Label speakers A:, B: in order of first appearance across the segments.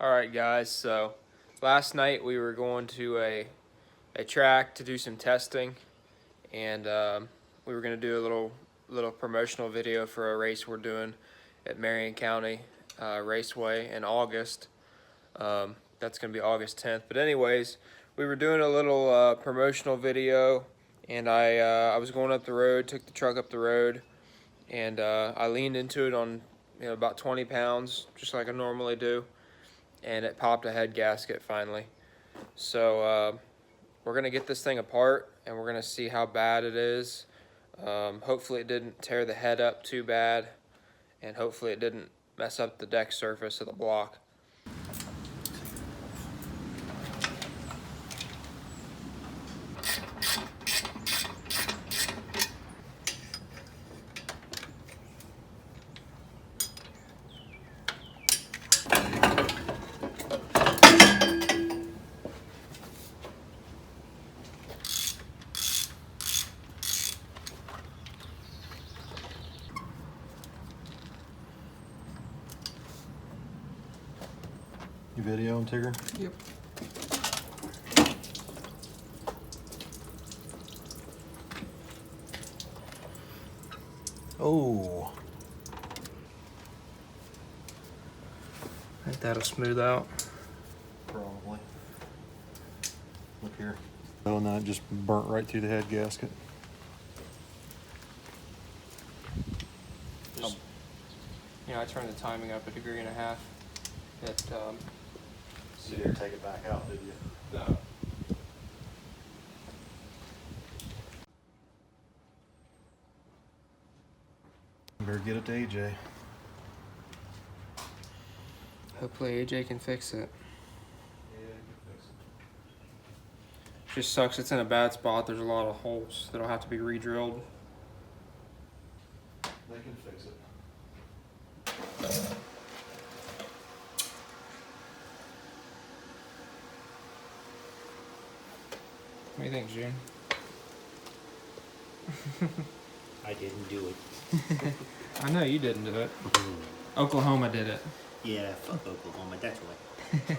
A: Alright guys, so last night we were going to a track to do some testing, and we were going to do a little promotional video for a race we're doing at Marion County Raceway in August. That's going to be August 10th. But anyways, we were doing a little promotional video, and I was going up the road, took the truck up the road, and I leaned into it on about 20 pounds, just like I normally do. And it popped a head gasket finally. So we're gonna get this thing apart and we're gonna see how bad it is. Hopefully it didn't tear the head up too bad, and hopefully it didn't mess up the deck surface of the block.
B: You video on Tigger?
A: Yep.
B: Oh.
A: I think that'll smooth out.
B: Probably. Look here. Oh, and that just burnt right through the head gasket. Just,
A: I turned the timing up 1.5 degrees.
B: you didn't take it back out, did you?
A: No.
B: Better get it to AJ.
A: Hopefully AJ can fix it.
B: Yeah, you can fix it.
A: Just sucks it's in a bad spot. There's a lot of holes that'll have to be re-drilled.
B: They can fix it.
A: What do you think, June?
C: I didn't do it.
A: I know you didn't do it. Oklahoma did it.
C: Yeah, fuck Oklahoma, that's right.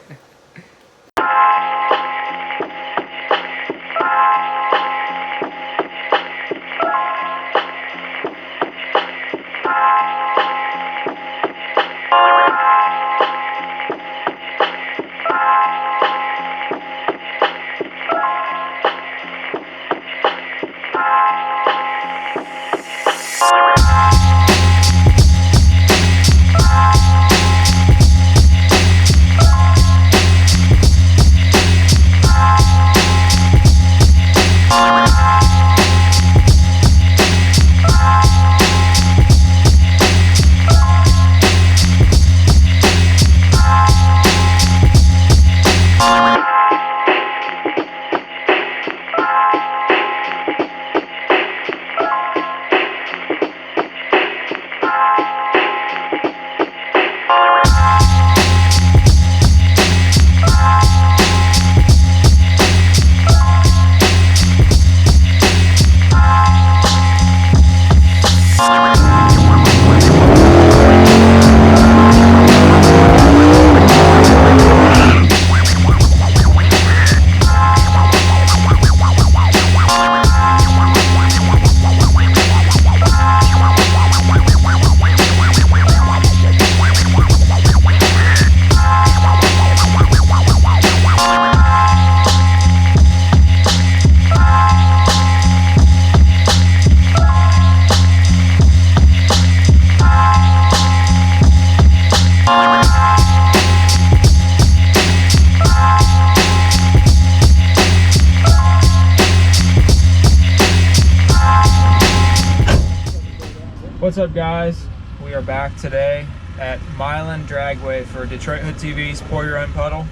A: What's up, guys? We are back today at Milan Dragway for Detroit Hood TV's Pour Your Own Puddle.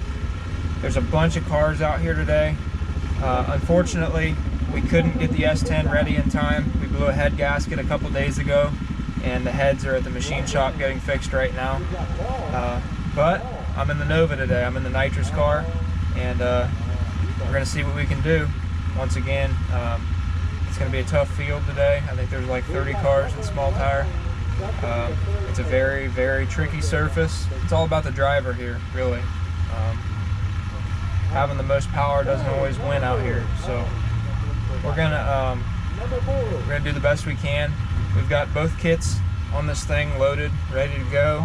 A: There's a bunch of cars out here today. Unfortunately, we couldn't get the S10 ready in time. We blew a head gasket a couple days ago, and the heads are at the machine shop getting fixed right now. But I'm in the Nova today. I'm in the nitrous car, and we're gonna see what we can do. Once again, it's gonna be a tough field today. I think there's like 30 cars in small tire. It's a very, very tricky surface. It's all about the driver here, really. Having the most power doesn't always win out here, so we're gonna do the best we can. We've got both kits on this thing loaded, ready to go,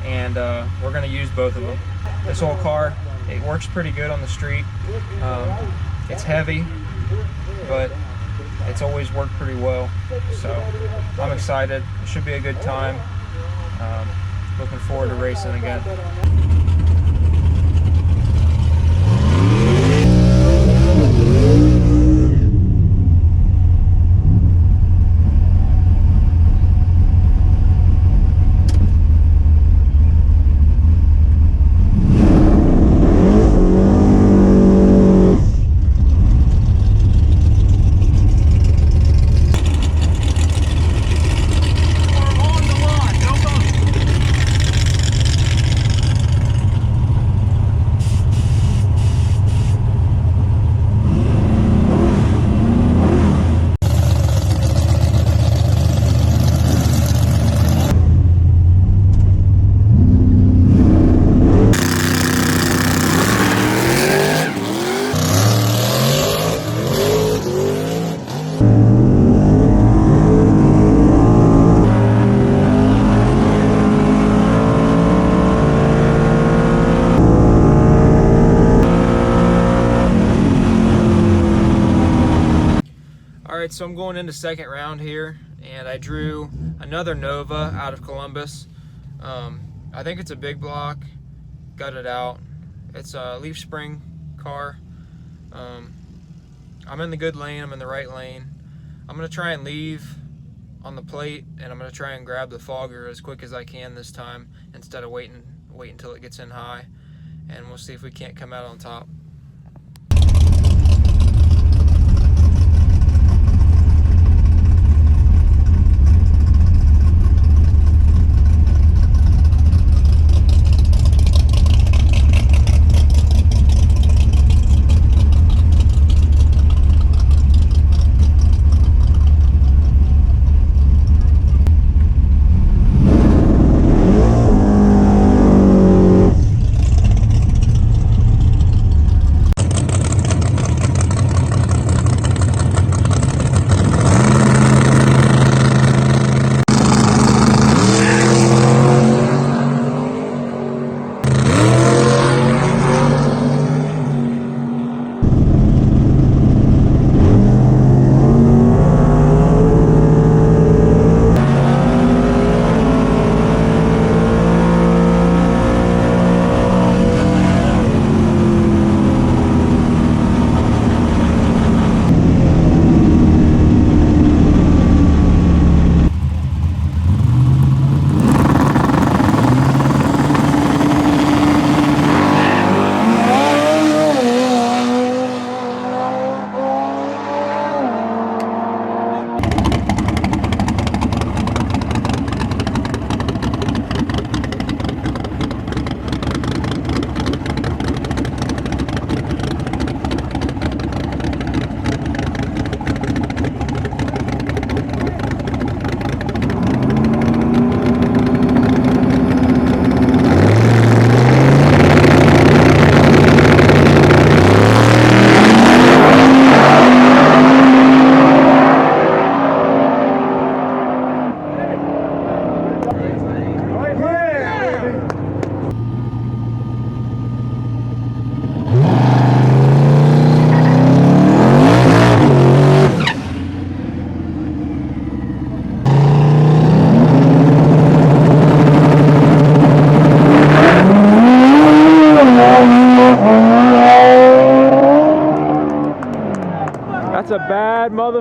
A: and we're gonna use both of them. This old car, it works pretty good on the street. It's heavy, but it's always worked pretty well, so I'm excited. It should be a good time. Looking forward to racing again. Alright, so I'm going into second round here, and I drew another Nova out of Columbus. I think it's a big block, got it out. It's a leaf spring car. I'm in the good lane, I'm in the right lane. I'm going to try and leave on the plate, and I'm going to try and grab the fogger as quick as I can this time, instead of wait until it gets in high, and we'll see if we can't come out on top. That's a bad mother.